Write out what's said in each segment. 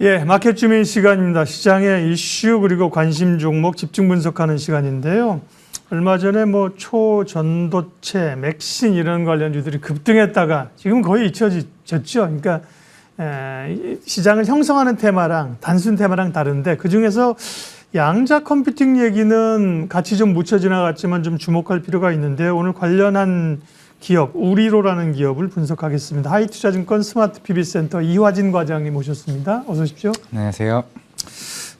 예, 마켓 주민 시간입니다. 시장의 이슈 그리고 관심 종목 집중 분석하는 시간인데요. 얼마 전에 뭐 초전도체, 맥신 이런 관련주들이 급등했다가 지금 거의 잊혀졌죠. 그러니까 시장을 형성하는 테마랑 단순 테마랑 다른데 그중에서 양자 컴퓨팅 얘기는 같이 좀 묻혀 지나갔지만 좀 주목할 필요가 있는데요. 오늘 관련한 기업, 우리로라는 기업을 분석하겠습니다. 하이투자증권 스마트 PB센터 이화진 과장님 모셨습니다. 어서 오십시오. 안녕하세요.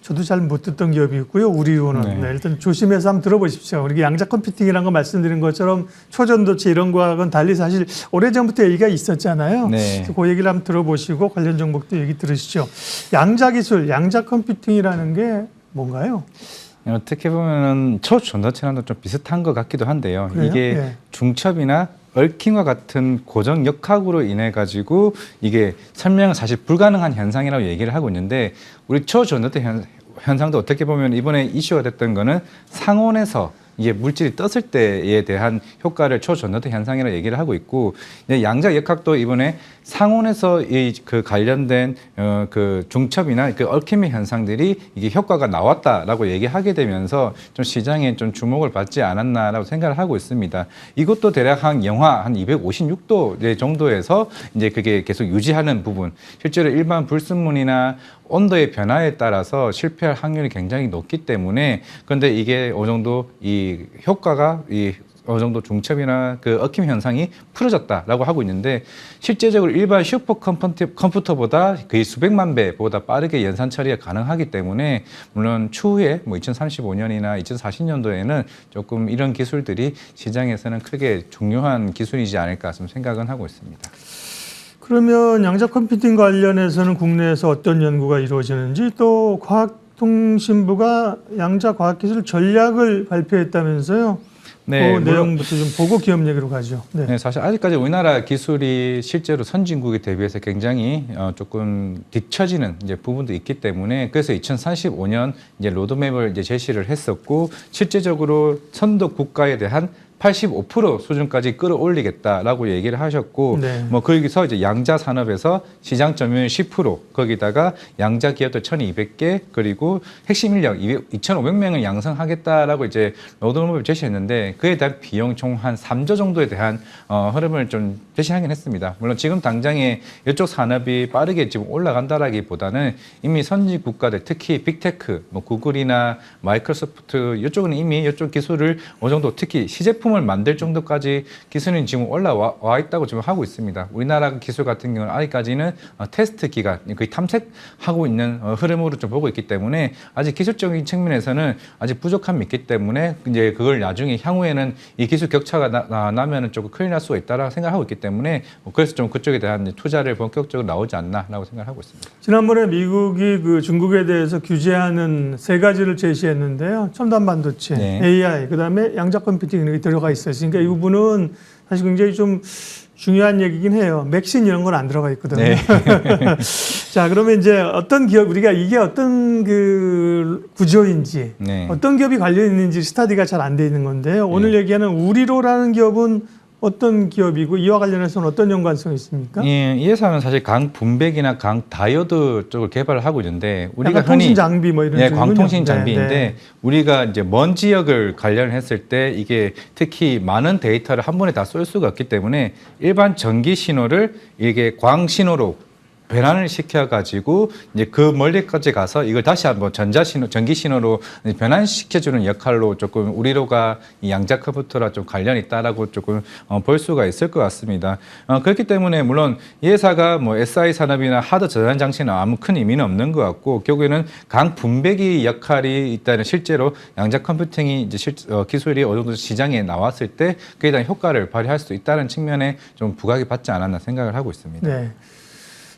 저도 잘 못 듣던 기업이 있고요. 우리로는. 네, 일단 조심해서 한번 들어보십시오. 우리 양자 컴퓨팅이라는 거 말씀드린 것처럼 초전도체 이런 거하고는 달리 사실 오래전부터 얘기가 있었잖아요. 네. 그 얘기를 한번 들어보시고 관련 종목도 얘기 들으시죠. 양자 기술, 양자 컴퓨팅이라는 게 뭔가요? 어떻게 보면 초전도체랑도 좀 비슷한 것 같기도 한데요. 그래요? 이게 예. 중첩이나 얽힘과 같은 고정 역학으로 인해 가지고 이게 설명은 사실 불가능한 현상이라고 얘기를 하고 있는데 우리 초전도체 현상도 어떻게 보면 이번에 이슈가 됐던 거는 상온에서 이게 물질이 떴을 때에 대한 효과를 초전도체 현상이라고 얘기를 하고 있고 양자 역학도 이번에 상온에서 그 관련된 그 중첩이나 그 얽힘의 현상들이 이게 효과가 나왔다라고 얘기하게 되면서 좀 시장에 좀 주목을 받지 않았나라고 생각을 하고 있습니다. 이것도 대략 한 영하 한 256도 정도에서 이제 그게 계속 유지하는 부분. 실제로 일반 불순물이나 온도의 변화에 따라서 실패할 확률이 굉장히 높기 때문에 그런데 이게 어느 정도 이 효과가 어느 정도 중첩이나 그 얽힘 현상이 풀어졌다라고 하고 있는데 실제적으로 일반 슈퍼 컴퓨터보다 거의 수백만 배보다 빠르게 연산 처리가 가능하기 때문에 물론 추후에 뭐 2035년이나 2040년도에는 조금 이런 기술들이 시장에서는 크게 중요한 기술이지 않을까 좀 생각은 하고 있습니다. 그러면 양자 컴퓨팅 관련해서는 국내에서 어떤 연구가 이루어지는지 또 과학통신부가 양자 과학기술 전략을 발표했다면서요? 네, 그 내용부터 좀 보고 기업 얘기로 가죠. 네. 네, 사실 아직까지 우리나라 기술이 실제로 선진국에 대비해서 굉장히 조금 뒤처지는 이제 부분도 있기 때문에 그래서 2045년 이제 로드맵을 이제 제시를 했었고 실제적으로 선도 국가에 대한 85% 수준까지 끌어올리겠다라고 얘기를 하셨고, 네. 뭐 거기서 이제 양자 산업에서 시장 점유율 10%, 거기다가 양자 기업들 1,200개 그리고 핵심 인력 2,500명을 양성하겠다라고 이제 로드맵을 제시했는데 그에 대한 비용 총 한 3조 정도에 대한 흐름을 좀 제시하긴 했습니다. 물론 지금 당장에 이쪽 산업이 빠르게 지금 올라간다라기보다는 이미 선진 국가들 특히 빅테크, 뭐 구글이나 마이크로소프트 이쪽은 이미 이쪽 기술을 어느 정도 특히 시제품을 만들 정도까지 기술은 지금 올라와 있다고 지금 하고 있습니다. 우리나라 기술 같은 경우는 아직까지는 테스트 기간, 거의 탐색하고 있는 흐름으로 좀 보고 있기 때문에 아직 기술적인 측면에서는 아직 부족함이 있기 때문에 이제 그걸 나중에 향후에는 이 기술 격차가 나면은 조금 큰일 날 수가 있다라고 생각하고 있기 때문에 그래서 좀 그쪽에 대한 투자를 본격적으로 나오지 않나라고 생각하고 있습니다. 지난번에 미국이 그 중국에 대해서 규제하는 세 가지를 제시했는데요. 첨단 반도체, 네. AI, 그다음에 양자 컴퓨팅 이렇게 들어가 있어요. 그러니까 이 부분은 사실 굉장히 좀 중요한 얘기긴 해요. 맥신 이런 건 안 들어가 있거든요. 네. 자, 그러면 이제 어떤 기업, 우리가 이게 어떤 그 구조인지, 네. 어떤 기업이 관련 있는지 스타디가 잘 안 돼 있는 건데요. 오늘 얘기하는 우리로라는 기업은 어떤 기업이고 이와 관련해서는 어떤 연관성이 있습니까? 예, 이 회사는 사실 강 분배기나 강 다이오드 쪽을 개발을 하고 있는데 우리가 흔히 통신 장비 뭐 이런 쪽이군요. 광통신 장비인데 네. 우리가 이제 먼 지역을 관련했을 때 이게 특히 많은 데이터를 한 번에 다 쏠 수가 없기 때문에 일반 전기 신호를 이게 광 신호로 변환을 시켜가지고 이제 그 멀리까지 가서 이걸 다시 한번 전기 신호로 변환시켜주는 역할로 조금 우리로가 이 양자 컴퓨터랑 좀 관련이 있다라고 조금 볼 수가 있을 것 같습니다. 그렇기 때문에 물론 이 회사가 뭐 SI 산업이나 하드 저장 장치는 아무 큰 의미는 없는 것 같고 결국에는 강 분배기 역할이 있다는 실제로 양자 컴퓨팅이 이제 기술이 어느 정도 시장에 나왔을 때 그에 대한 효과를 발휘할 수 있다는 측면에 좀 부각이 받지 않았나 생각을 하고 있습니다. 네.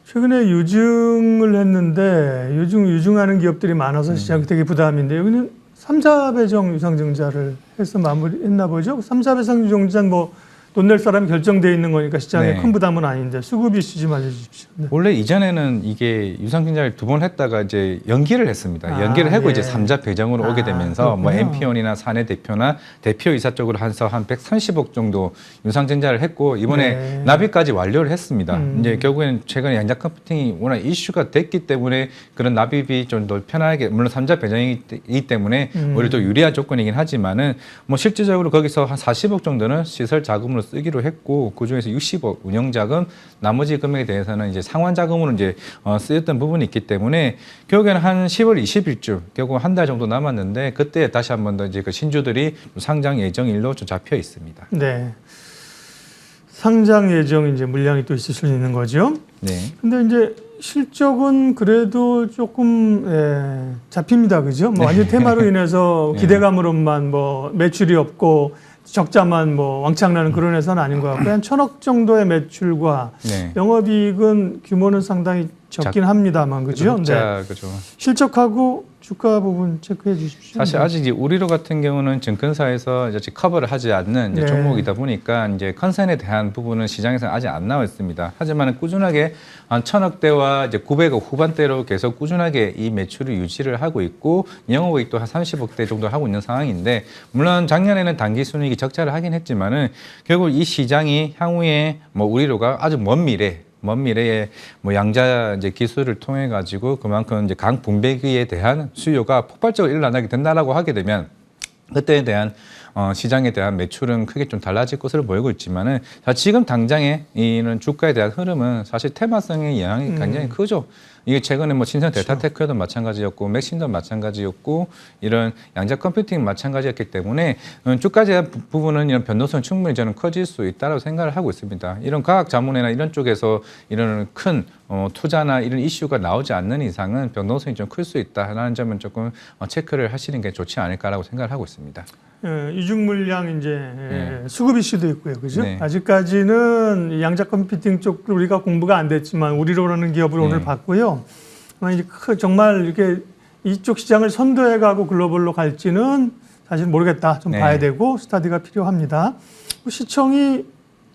최근에 유증을 했는데 유증하는 기업들이 많아서 시장이 되게 부담인데 여기는 3, 4배정 유상증자를 해서 마무리했나 보죠. 3, 4배정 유상증자는 뭐 돈 낼 사람이 결정돼 있는 거니까 시장에 네. 큰 부담은 아닌데 수급 이슈 좀 알려주십시오. 네. 원래 이전에는 이게 유상증자를 2번 했다가 이제 연기를 했습니다. 아, 연기를 하고 예. 이제 3자 배정으로 오게 되면서 뭐 그렇군요. MP원이나 사내 대표나 대표이사 쪽으로 해서 한 130억 정도 유상증자를 했고 이번에 네. 납입까지 완료를 했습니다. 이제 결국에는 최근에 양자 컴퓨팅이 워낙 이슈가 됐기 때문에 그런 납입이 좀 더 편하게 물론 3자 배정이기 때문에 오히려 더 유리한 조건이긴 하지만은 뭐 실질적으로 거기서 한 40억 정도는 시설 자금으로 쓰기로 했고 그 중에서 60억 운영 자금 나머지 금액에 대해서는 이제 상환 자금으로 이제 쓰였던 부분이 있기 때문에 결국에는 한 10월 20일쯤 결국 한 달 정도 남았는데 그때 다시 한 번 더 이제 그 신주들이 상장 예정일로 좀 잡혀 있습니다. 네. 상장 예정 이제 물량이 또 있을 수 있는 거죠. 네. 근데 이제 실적은 그래도 조금 잡힙니다, 그죠? 뭐 완전 테마로 인해서 네. 기대감으로만 뭐 매출이 없고 적자만 뭐 왕창 나는 그런 회사는 아닌 것 같고요. 한 1,000억 정도의 매출과 네. 영업이익은 규모는 상당히 적긴 합니다만, 그죠? 자, 그죠. 실적하고 주가 부분 체크해 주십시오. 사실 아직 이제 우리로 같은 경우는 증권사에서 이제 커버를 하지 않는 이제 네. 종목이다 보니까 이제 컨센에 대한 부분은 시장에서 아직 안 나와 있습니다. 하지만 꾸준하게 한 1,000억대와 이제 900억 후반대로 계속 꾸준하게 이 매출을 유지를 하고 있고 영업이익도 한 30억대 정도 하고 있는 상황인데 물론 작년에는 단기 순이익이 적자를 하긴 했지만은 결국 이 시장이 향후에 뭐 우리로가 아주 먼 미래에 뭐 양자 이제 기술을 통해 가지고 그만큼 이제 강 분배기에 대한 수요가 폭발적으로 일어나게 된다라고 하게 되면 그때에 대한 시장에 대한 매출은 크게 좀 달라질 것으로 보이고 있지만은 지금 당장에 이런 주가에 대한 흐름은 사실 테마성의 영향이 굉장히 크죠. 이게 최근에 뭐 신성 데이터테크도 마찬가지였고 맥신도 마찬가지였고 이런 양자 컴퓨팅 마찬가지였기 때문에 주가에 대한 부분은 이런 변동성이 충분히 저는 커질 수 있다고 생각을 하고 있습니다. 이런 과학 자문이나 이런 쪽에서 이런 큰 투자나 이런 이슈가 나오지 않는 이상은 변동성이 좀 클 수 있다라는 점은 조금 체크를 하시는 게 좋지 않을까라고 생각을 하고 있습니다. 이중 물량 이제 네. 수급 이슈도 있고요, 그죠? 네. 아직까지는 양자 컴퓨팅 쪽 우리가 공부가 안 됐지만 우리로라는 기업을 네. 오늘 봤고요. 이제 정말 이렇게 이쪽 시장을 선도해가고 글로벌로 갈지는 사실 모르겠다. 좀 네. 봐야 되고 스타디가 필요합니다. 시청이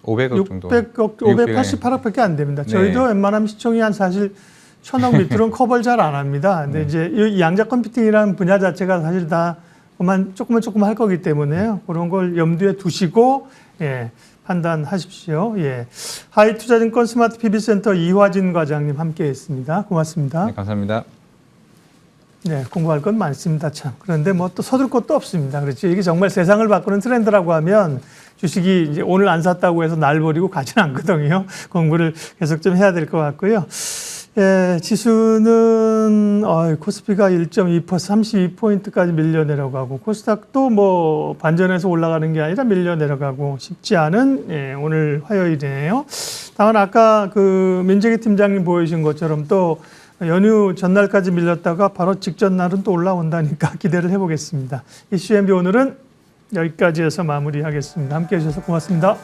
500억 정도. 600억, 588억밖에 안 됩니다. 저희도 웬만하면 시청이 한 사실 1,000억 밑으로는 커버를 잘 안 합니다. 근데 이제 이 양자 컴퓨팅이라는 분야 자체가 사실 다 조금만 할 거기 때문에요. 그런 걸 염두에 두시고 판단하십시오. 하이투자증권 스마트 PB센터 이화진 과장님 함께했습니다. 고맙습니다. 네, 감사합니다. 네, 공부할 건 많습니다. 참. 그런데 뭐 또 서둘 것도 없습니다. 그렇죠. 이게 정말 세상을 바꾸는 트렌드라고 하면 주식이 이제 오늘 안 샀다고 해서 날 버리고 가진 않거든요. 공부를 계속 좀 해야 될 것 같고요. 지수는 코스피가 1.2% 32포인트까지 밀려 내려가고 코스닥도 뭐 반전해서 올라가는 게 아니라 밀려 내려가고 쉽지 않은 오늘 화요일이네요. 다만 아까 그 민재기 팀장님 보여주신 것처럼 또 연휴 전날까지 밀렸다가 바로 직전 날은 또 올라온다니까 기대를 해보겠습니다. 이슈 MB 오늘은 여기까지 해서 마무리하겠습니다. 함께해 주셔서 고맙습니다.